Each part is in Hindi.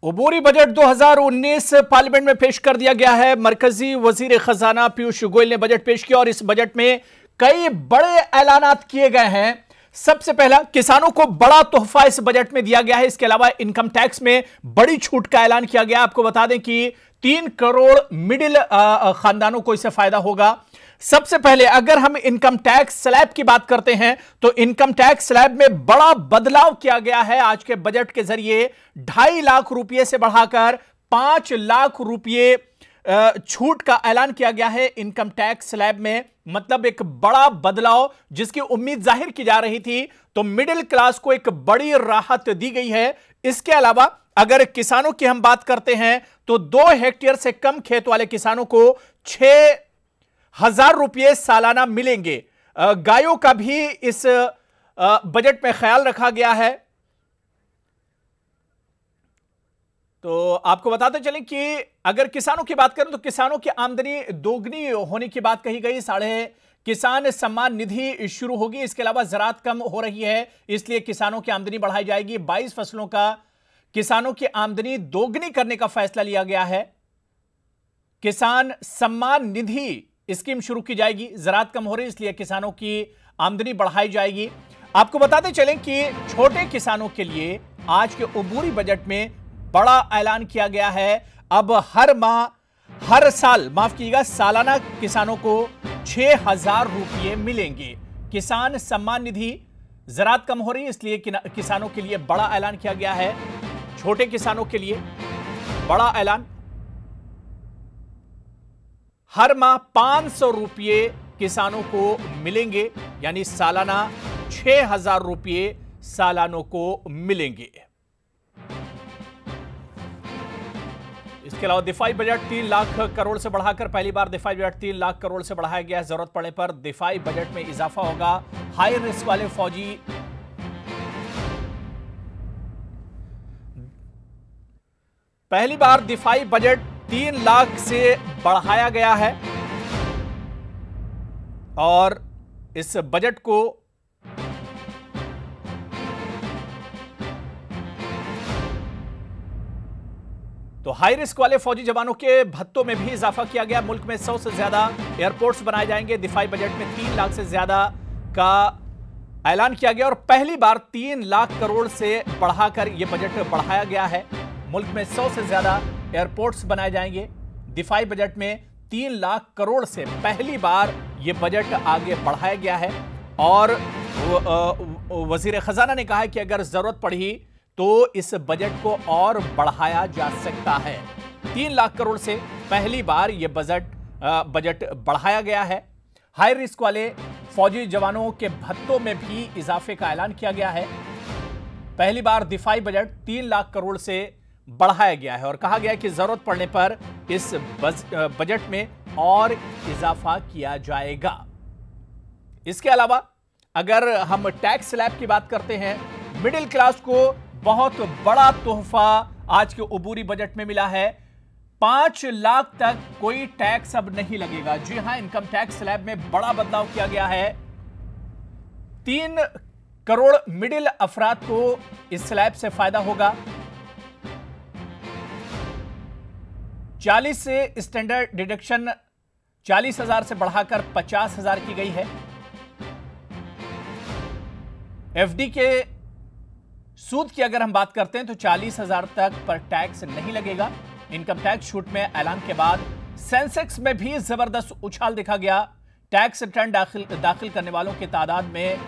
उबूरी बजट 2019 पार्लियामेंट में पेश कर दिया गया है। मरकजी वजीर खजाना पीयूष गोयल ने बजट पेश किया और इस बजट में कई बड़े ऐलानात किए गए हैं। सबसे पहला, किसानों को बड़ा तोहफा इस बजट में दिया गया है। इसके अलावा इनकम टैक्स में बड़ी छूट का ऐलान किया गया। आपको बता दें कि 3 करोड़ मिडिल खानदानों को इससे फायदा होगा। सबसे पहले अगर हम इनकम टैक्स स्लैब की बात करते हैं तो इनकम टैक्स स्लैब में बड़ा बदलाव किया गया है। आज के बजट के जरिए 2.5 लाख रुपए से बढ़ाकर 5 लाख रुपए छूट का ऐलान किया गया है इनकम टैक्स स्लैब में। मतलब एक बड़ा बदलाव जिसकी उम्मीद जाहिर की जा रही थी, तो मिडिल क्लास को एक बड़ी राहत दी गई है। इसके अलावा अगर किसानों की हम बात करते हैं तो 2 हेक्टेयर से कम खेत वाले किसानों को 6,000 रुपये सालाना मिलेंगे। गायों का भी इस बजट में ख्याल रखा गया है। तो आपको बताते चलें कि अगर किसानों की बात करें तो किसानों की आमदनी दोगुनी होने की बात कही गई। किसान सम्मान निधि शुरू होगी। इसके अलावा ज़राअत कम हो रही है, इसलिए किसानों की आमदनी बढ़ाई जाएगी। 22 फसलों का किसानों की आमदनी दोगुनी करने का फैसला लिया गया है। किसान सम्मान निधि स्कीम शुरू की जाएगी। ज़राअत कम हो रही है, इसलिए किसानों की आमदनी बढ़ाई जाएगी। आपको बताते चलें कि छोटे किसानों के लिए आज के उबूरी बजट में बड़ा ऐलान किया गया है। अब हर साल माफ कीजिएगा, सालाना किसानों को 6,000 रुपये मिलेंगे। किसान सम्मान निधि, ज़राअत कम हो रही है इसलिए किसानों के लिए बड़ा ऐलान किया गया है। छोटे किसानों के लिए बड़ा ऐलान। हर माह 500 रुपये किसानों को मिलेंगे, यानी सालाना 6,000 रुपये सालानों को मिलेंगे। इसके अलावा दिफाई बजट 3 लाख करोड़ से बढ़ाकर पहली बार दिफाई बजट 3 लाख करोड़ से बढ़ाया गया है। जरूरत पड़ने पर दिफाई बजट में इजाफा होगा। हाई रिस्क वाले फौजी पहली बार दिफाई बजट 3 लाख से बढ़ाया गया है और इस बजट को तो हाई रिस्क वाले फौजी जवानों के भत्तों में भी इजाफा किया गया। मुल्क में 100 से ज्यादा एयरपोर्ट्स बनाए जाएंगे। दिफाई बजट में 3 लाख से ज्यादा का ऐलान किया गया और पहली बार 3 लाख करोड़ से बढ़ाकर यह बजट बढ़ाया गया है। मुल्क में 100 से ज्यादा एयरपोर्ट्स बनाए जाएंगे। दिफाई बजट में 3 लाख करोड़ से पहली बार यह बजट आगे बढ़ाया गया है और वजीर खजाना ने कहा है कि अगर जरूरत पड़ी तो इस बजट को और बढ़ाया जा सकता है। 3 लाख करोड़ से पहली बार यह बजट बढ़ाया गया है। हाई रिस्क वाले फौजी जवानों के भत्तों में भी इजाफे का ऐलान किया गया है। पहली बार दिफाई बजट 3 लाख करोड़ से बढ़ाया गया है और कहा गया है कि जरूरत पड़ने पर इस बजट में और इजाफा किया जाएगा। इसके अलावा अगर हम टैक्स स्लैब की बात करते हैं, मिडिल क्लास को बहुत बड़ा तोहफा आज के उबूरी बजट में मिला है। 5 लाख तक कोई टैक्स अब नहीं लगेगा। जी हां, इनकम टैक्स स्लैब में बड़ा बदलाव किया गया है। 3 करोड़ मिडिल अफराद को इस स्लैब से फायदा होगा। 40 से स्टैंडर्ड डिडक्शन 40,000 से बढ़ाकर 50,000 की गई है। एफडी के सूद की अगर हम बात करते हैं तो 40,000 तक पर टैक्स नहीं लगेगा। इनकम टैक्स छूट में ऐलान के बाद सेंसेक्स में भी जबरदस्त उछाल देखा गया। टैक्स रिटर्न दाखिल करने वालों की तादाद में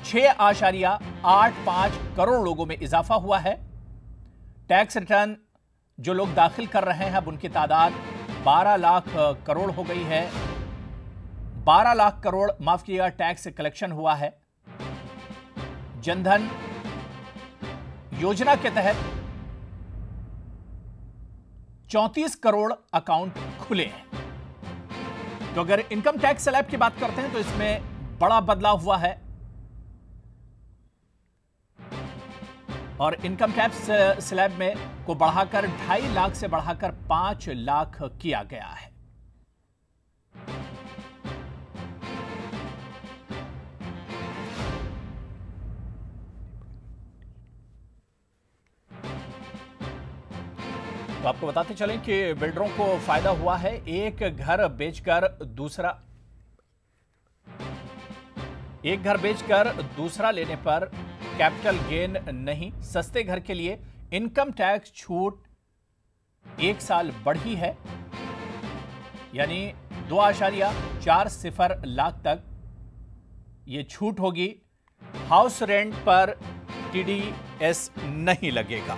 6.85 करोड़ लोगों में इजाफा हुआ है। टैक्स रिटर्न जो लोग दाखिल कर रहे हैं अब उनकी तादाद 12 लाख करोड़ हो गई है। 12 लाख करोड़ माफ कीजिएगा टैक्स कलेक्शन हुआ है। जनधन योजना के तहत 34 करोड़ अकाउंट खुले हैं। तो अगर इनकम टैक्स स्लैब की बात करते हैं तो इसमें बड़ा बदलाव हुआ है और इनकम टैक्स स्लैब में को बढ़ाकर 2.5 लाख से बढ़ाकर 5 लाख किया गया है। तो आपको बताते चलें कि बिल्डरों को फायदा हुआ है। एक घर बेचकर दूसरा लेने पर कैपिटल गेन नहीं। सस्ते घर के लिए इनकम टैक्स छूट 1 साल बढ़ी है, यानी 2.40 लाख तक ये छूट होगी। हाउस रेंट पर टीडीएस नहीं लगेगा।